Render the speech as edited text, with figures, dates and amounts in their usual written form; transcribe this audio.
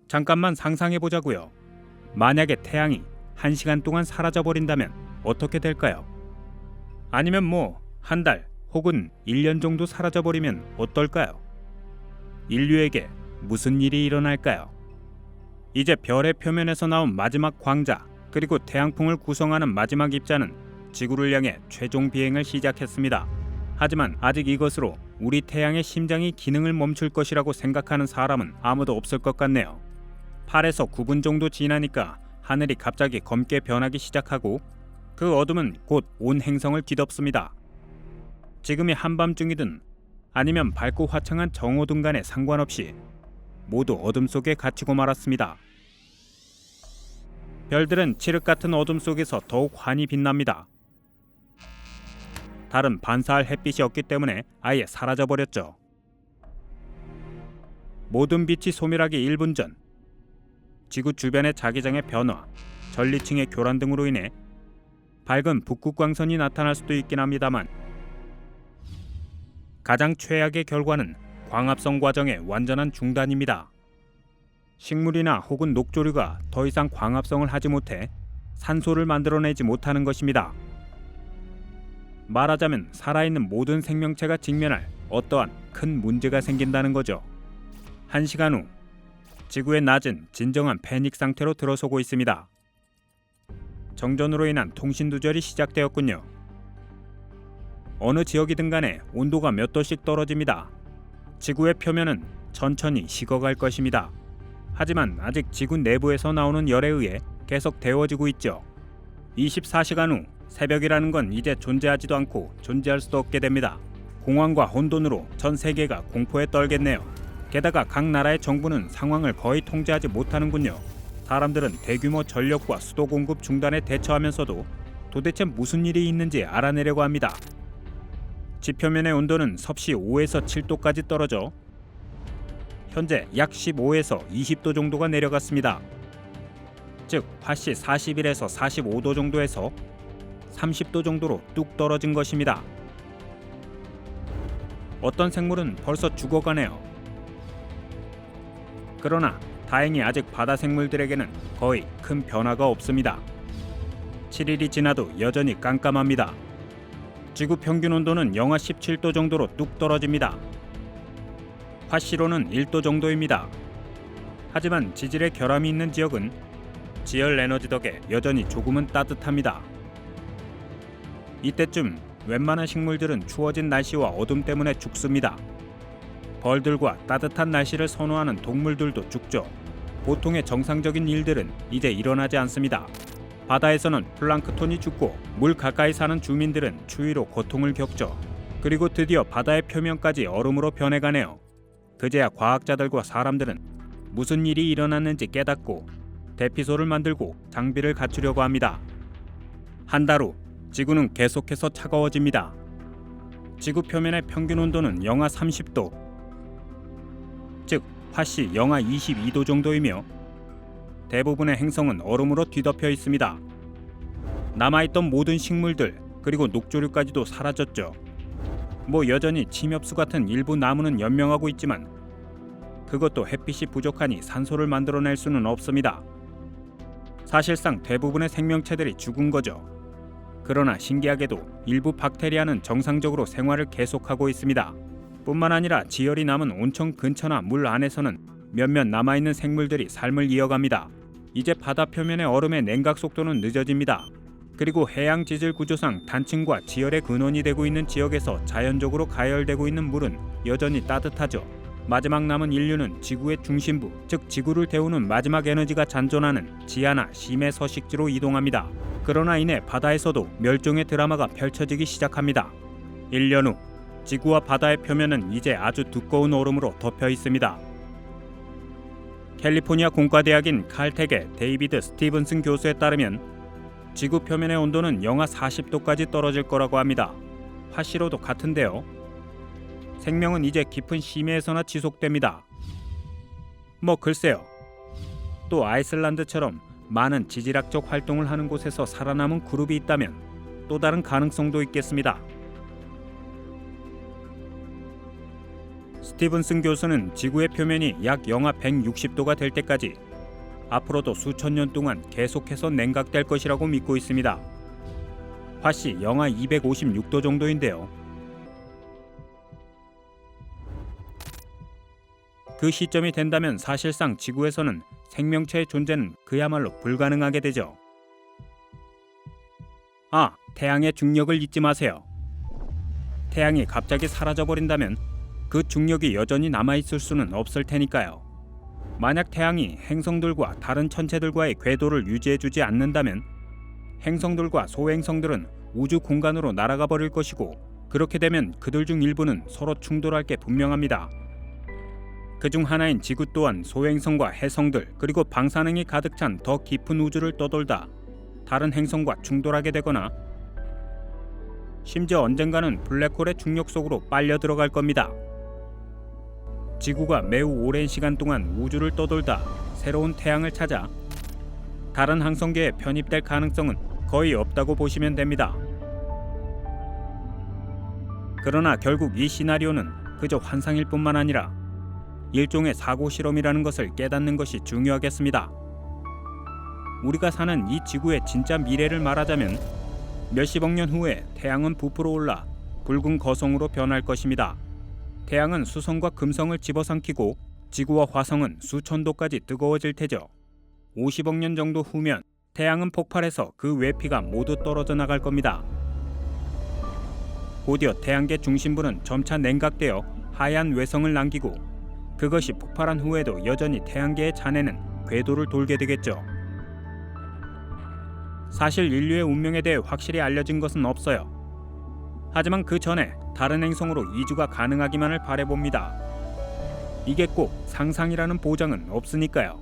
잠깐만 상상해 보자고요. 만약에 태양이 1시간 동안 사라져 버린다면 어떻게 될까요? 아니면 한 달 혹은 1년 정도 사라져 버리면 어떨까요? 인류에게 무슨 일이 일어날까요? 이제 별의 표면에서 나온 마지막 광자, 그리고 태양풍을 구성하는 마지막 입자는 지구를 향해 최종 비행을 시작했습니다. 하지만 아직 이것으로 우리 태양의 심장이 기능을 멈출 것이라고 생각하는 사람은 아무도 없을 것 같네요. 8에서 9분 정도 지나니까 하늘이 갑자기 검게 변하기 시작하고 그 어둠은 곧 온 행성을 뒤덮습니다. 지금이 한밤중이든 아니면 밝고 화창한 정오든 간에 상관없이 모두 어둠 속에 갇히고 말았습니다. 별들은 칠흑 같은 어둠 속에서 더욱 환히 빛납니다. 달은 반사할 햇빛이 없기 때문에 아예 사라져버렸죠. 모든 빛이 소멸하기 1분 전, 지구 주변의 자기장의 변화, 전리층의 교란 등으로 인해 밝은 북극광선이 나타날 수도 있긴 합니다만 가장 최악의 결과는 광합성 과정의 완전한 중단입니다. 식물이나 혹은 녹조류가 더 이상 광합성을 하지 못해 산소를 만들어내지 못하는 것입니다. 말하자면 살아있는 모든 생명체가 직면할 어떠한 큰 문제가 생긴다는 거죠. 1시간 후, 지구의 낮은 진정한 패닉 상태로 들어서고 있습니다. 정전으로 인한 통신 두절이 시작되었군요. 어느 지역이든 간에 온도가 몇 도씩 떨어집니다. 지구의 표면은 천천히 식어갈 것입니다. 하지만 아직 지구 내부에서 나오는 열에 의해 계속 데워지고 있죠. 24시간 후 새벽이라는 건 이제 존재하지도 않고 존재할 수도 없게 됩니다. 공황과 혼돈으로 전 세계가 공포에 떨겠네요. 게다가 각 나라의 정부는 상황을 거의 통제하지 못하는군요. 사람들은 대규모 전력과 수도 공급 중단에 대처하면서도 도대체 무슨 일이 있는지 알아내려고 합니다. 지표면의 온도는 섭씨 5에서 7도까지 떨어져 현재 약 15에서 20도 정도가 내려갔습니다. 즉 화씨 41에서 45도 정도에서 30도 정도로 뚝 떨어진 것입니다. 어떤 생물은 벌써 죽어가네요. 그러나 다행히 아직 바다 생물들에게는 거의 큰 변화가 없습니다. 7일이 지나도 여전히 깜깜합니다. 지구 평균 온도는 영하 17도 정도로 뚝 떨어집니다. 화씨로는 1도 정도입니다. 하지만 지질의 결함이 있는 지역은 지열 에너지 덕에 여전히 조금은 따뜻합니다. 이때쯤 웬만한 식물들은 추워진 날씨와 어둠 때문에 죽습니다. 벌들과 따뜻한 날씨를 선호하는 동물들도 죽죠. 보통의 정상적인 일들은 이제 일어나지 않습니다. 바다에서는 플랑크톤이 죽고 물 가까이 사는 주민들은 추위로 고통을 겪죠. 그리고 드디어 바다의 표면까지 얼음으로 변해가네요. 그제야 과학자들과 사람들은 무슨 일이 일어났는지 깨닫고 대피소를 만들고 장비를 갖추려고 합니다. 한 달 후 지구는 계속해서 차가워집니다. 지구 표면의 평균 온도는 영하 30도, 즉 화씨 영하 22도 정도이며 대부분의 행성은 얼음으로 뒤덮여 있습니다. 남아있던 모든 식물들 그리고 녹조류까지도 사라졌죠. 여전히 침엽수 같은 일부 나무는 연명하고 있지만 그것도 햇빛이 부족하니 산소를 만들어낼 수는 없습니다. 사실상 대부분의 생명체들이 죽은 거죠. 그러나 신기하게도 일부 박테리아는 정상적으로 생활을 계속하고 있습니다. 뿐만 아니라 지열이 남은 온천 근처나 물 안에서는 몇몇 남아있는 생물들이 삶을 이어갑니다. 이제 바다 표면의 얼음의 냉각 속도는 늦어집니다. 그리고 해양 지질 구조상 단층과 지열의 근원이 되고 있는 지역에서 자연적으로 가열되고 있는 물은 여전히 따뜻하죠. 마지막 남은 인류는 지구의 중심부, 즉 지구를 태우는 마지막 에너지가 잔존하는 지하나 심해 서식지로 이동합니다. 그러나 이내 바다에서도 멸종의 드라마가 펼쳐지기 시작합니다. 1년 후 지구와 바다의 표면은 이제 아주 두꺼운 얼음으로 덮여 있습니다. 캘리포니아 공과대학인 칼텍의 데이비드 스티븐슨 교수에 따르면 지구 표면의 온도는 영하 40도까지 떨어질 거라고 합니다. 화씨로도 같은데요. 생명은 이제 깊은 심해에서나 지속됩니다. 글쎄요. 또 아이슬란드처럼 많은 지질학적 활동을 하는 곳에서 살아남은 그룹이 있다면 또 다른 가능성도 있겠습니다. 스티븐슨 교수는 지구의 표면이 약 영하 160도가 될 때까지 앞으로도 수천 년 동안 계속해서 냉각될 것이라고 믿고 있습니다. 화씨 영하 256도 정도인데요. 그 시점이 된다면 사실상 지구에서는 생명체의 존재는 그야말로 불가능하게 되죠. 태양의 중력을 잊지 마세요. 태양이 갑자기 사라져버린다면 그 중력이 여전히 남아있을 수는 없을 테니까요. 만약 태양이 행성들과 다른 천체들과의 궤도를 유지해주지 않는다면 행성들과 소행성들은 우주 공간으로 날아가 버릴 것이고, 그렇게 되면 그들 중 일부는 서로 충돌할 게 분명합니다. 그중 하나인 지구 또한 소행성과 해성들, 그리고 방사능이 가득 찬 더 깊은 우주를 떠돌다 다른 행성과 충돌하게 되거나 심지어 언젠가는 블랙홀의 중력 속으로 빨려 들어갈 겁니다. 지구가 매우 오랜 시간 동안 우주를 떠돌다 새로운 태양을 찾아 다른 항성계에 편입될 가능성은 거의 없다고 보시면 됩니다. 그러나 결국 이 시나리오는 그저 환상일 뿐만 아니라 일종의 사고 실험이라는 것을 깨닫는 것이 중요하겠습니다. 우리가 사는 이 지구의 진짜 미래를 말하자면 몇십억 년 후에 태양은 부풀어 올라 붉은 거성으로 변할 것입니다. 태양은 수성과 금성을 집어삼키고 지구와 화성은 수천 도까지 뜨거워질 테죠. 50억 년 정도 후면 태양은 폭발해서 그 외피가 모두 떨어져 나갈 겁니다. 곧이어 태양계 중심부는 점차 냉각되어 하얀 외성을 남기고 그것이 폭발한 후에도 여전히 태양계의 잔해는 궤도를 돌게 되겠죠. 사실 인류의 운명에 대해 확실히 알려진 것은 없어요. 하지만 그 전에 다른 행성으로 이주가 가능하기만을 바라봅니다. 이게 꼭 상상이라는 보장은 없으니까요.